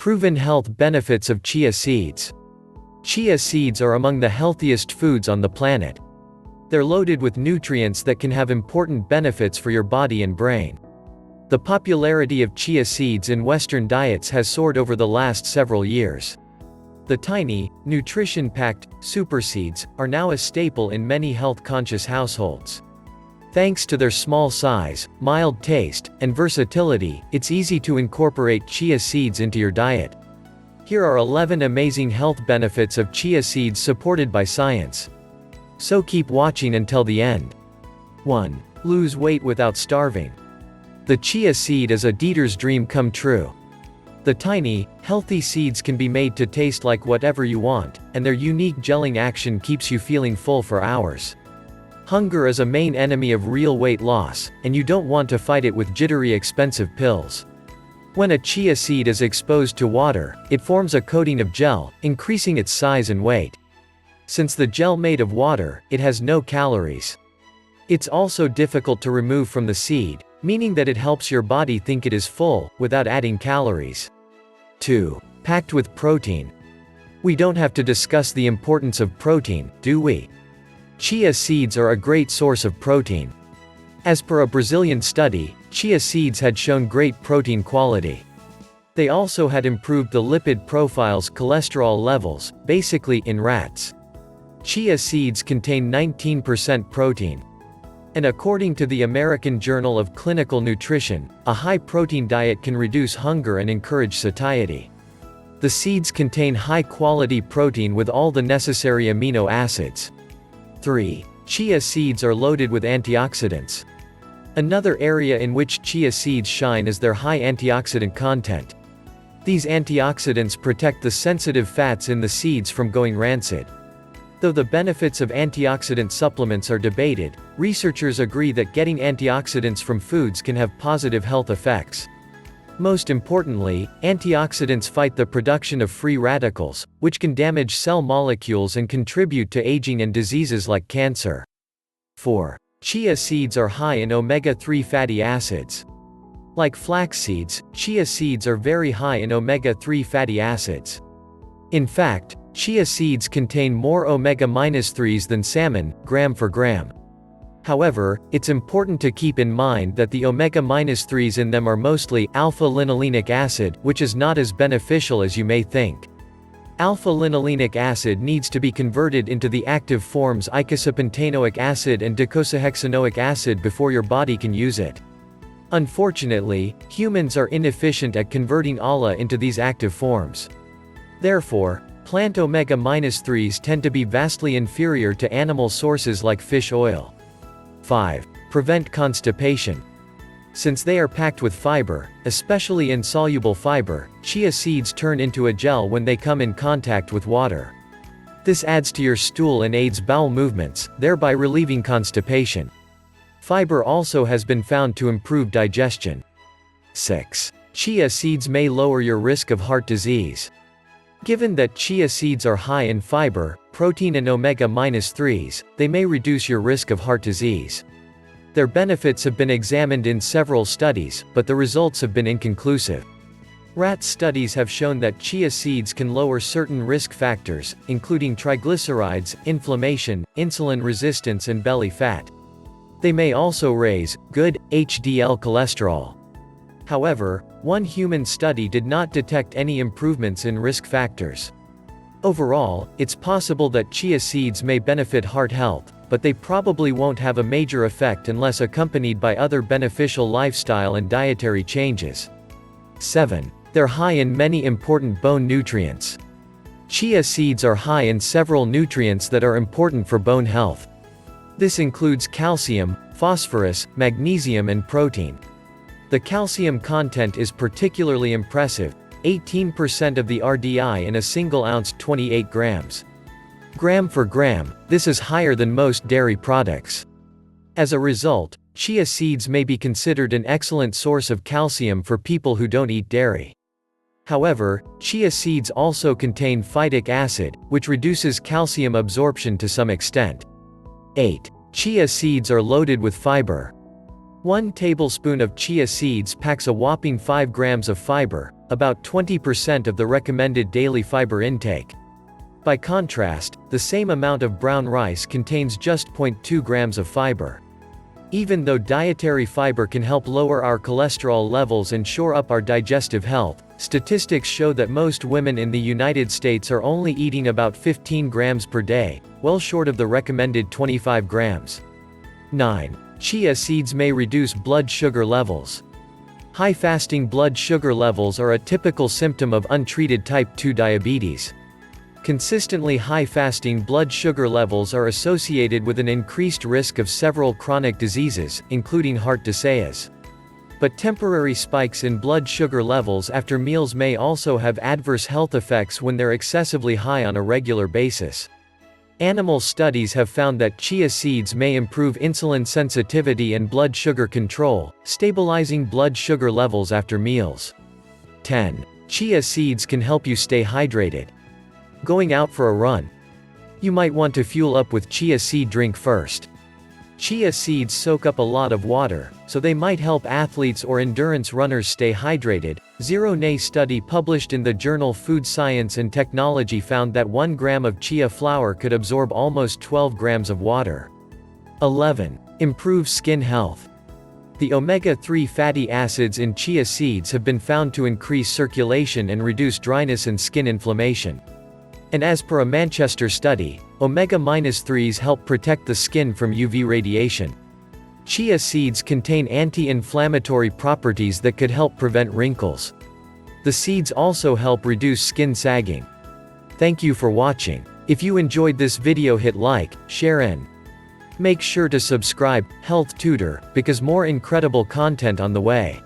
Proven health benefits of chia seeds. Chia seeds are among the healthiest foods on the planet. They're loaded with nutrients that can have important benefits for your body and brain. The popularity of chia seeds in Western diets has soared over the last several years. The tiny, nutrition-packed, super seeds are now a staple in many health-conscious households. Thanks to their small size, mild taste, and versatility, it's easy to incorporate chia seeds into your diet. Here are 11 amazing health benefits of chia seeds supported by science. So keep watching until the end. 1. Lose weight without starving. The chia seed is a eater's dream come true. The tiny, healthy seeds can be made to taste like whatever you want, and their unique gelling action keeps you feeling full for hours. Hunger is a main enemy of real weight loss, and you don't want to fight it with jittery expensive pills. When a chia seed is exposed to water, it forms a coating of gel, increasing its size and weight. Since the gel made of water, it has no calories. It's also difficult to remove from the seed, meaning that it helps your body think it is full, without adding calories. 2. Packed with protein. We don't have to discuss the importance of protein, do we? Chia seeds are a great source of protein. As per a Brazilian study, chia seeds had shown great protein quality. They also had improved the lipid profiles, cholesterol levels, basically in rats. Chia seeds contain 19% protein. And according to the American Journal of Clinical Nutrition, a high-protein diet can reduce hunger and encourage satiety. The seeds contain high-quality protein with all the necessary amino acids. 3. Chia seeds are loaded with antioxidants. Another area in which chia seeds shine is their high antioxidant content. These antioxidants protect the sensitive fats in the seeds from going rancid. Though the benefits of antioxidant supplements are debated, researchers agree that getting antioxidants from foods can have positive health effects. Most importantly, antioxidants fight the production of free radicals, which can damage cell molecules and contribute to aging and diseases like cancer. 4. Chia seeds are high in omega-3 fatty acids. Like flax seeds, chia seeds are very high in omega-3 fatty acids. In fact, chia seeds contain more omega-3s than salmon, gram for gram. However, it's important to keep in mind that the omega-3s in them are mostly alpha-linolenic acid, which is not as beneficial as you may think. Alpha-linolenic acid needs to be converted into the active forms icosapentaenoic acid and docosahexaenoic acid before your body can use it. Unfortunately, humans are inefficient at converting ALA into these active forms. Therefore, plant omega-3s tend to be vastly inferior to animal sources like fish oil. 5. Prevent constipation. Since they are packed with fiber, especially insoluble fiber, chia seeds turn into a gel when they come in contact with water. This adds to your stool and aids bowel movements, thereby relieving constipation. Fiber also has been found to improve digestion. 6. Chia seeds may lower your risk of heart disease. Given that chia seeds are high in fiber, protein and omega-3s, they may reduce your risk of heart disease. Their benefits have been examined in several studies, but the results have been inconclusive. Rat studies have shown that chia seeds can lower certain risk factors, including triglycerides, inflammation, insulin resistance and belly fat. They may also raise good HDL cholesterol. However, one human study did not detect any improvements in risk factors. Overall, it's possible that chia seeds may benefit heart health, but they probably won't have a major effect unless accompanied by other beneficial lifestyle and dietary changes. 7. They're high in many important bone nutrients. Chia seeds are high in several nutrients that are important for bone health. This includes calcium, phosphorus, magnesium and protein. The calcium content is particularly impressive, 18% of the RDI in a single ounce, 28 grams. Gram for gram, this is higher than most dairy products. As a result, chia seeds may be considered an excellent source of calcium for people who don't eat dairy. However, chia seeds also contain phytic acid, which reduces calcium absorption to some extent. 8. Chia seeds are loaded with fiber. 1 tablespoon of chia seeds packs a whopping 5 grams of fiber, about 20% of the recommended daily fiber intake. By contrast, the same amount of brown rice contains just 0.2 grams of fiber. Even though dietary fiber can help lower our cholesterol levels and shore up our digestive health, statistics show that most women in the United States are only eating about 15 grams per day, well short of the recommended 25 grams. 9. Chia seeds may reduce blood sugar levels. High fasting blood sugar levels are a typical symptom of untreated type 2 diabetes. Consistently high fasting blood sugar levels are associated with an increased risk of several chronic diseases, including heart disease. But temporary spikes in blood sugar levels after meals may also have adverse health effects when they're excessively high on a regular basis. Animal studies have found that chia seeds may improve insulin sensitivity and blood sugar control, stabilizing blood sugar levels after meals. 10. Chia seeds can help you stay hydrated. Going out for a run? You might want to fuel up with chia seed drink first. Chia seeds soak up a lot of water, so they might help athletes or endurance runners stay hydrated. Zero-Nay study published in the journal Food Science and Technology found that 1 gram of chia flour could absorb almost 12 grams of water. 11. Improve skin health. The omega-3 fatty acids in chia seeds have been found to increase circulation and reduce dryness and skin inflammation. And as per a Manchester study, omega-3s help protect the skin from UV radiation. Chia seeds contain anti-inflammatory properties that could help prevent wrinkles. The seeds also help reduce skin sagging. Thank you for watching. If you enjoyed this video, hit like, share and make sure to subscribe. Health Tutor, because more incredible content on the way.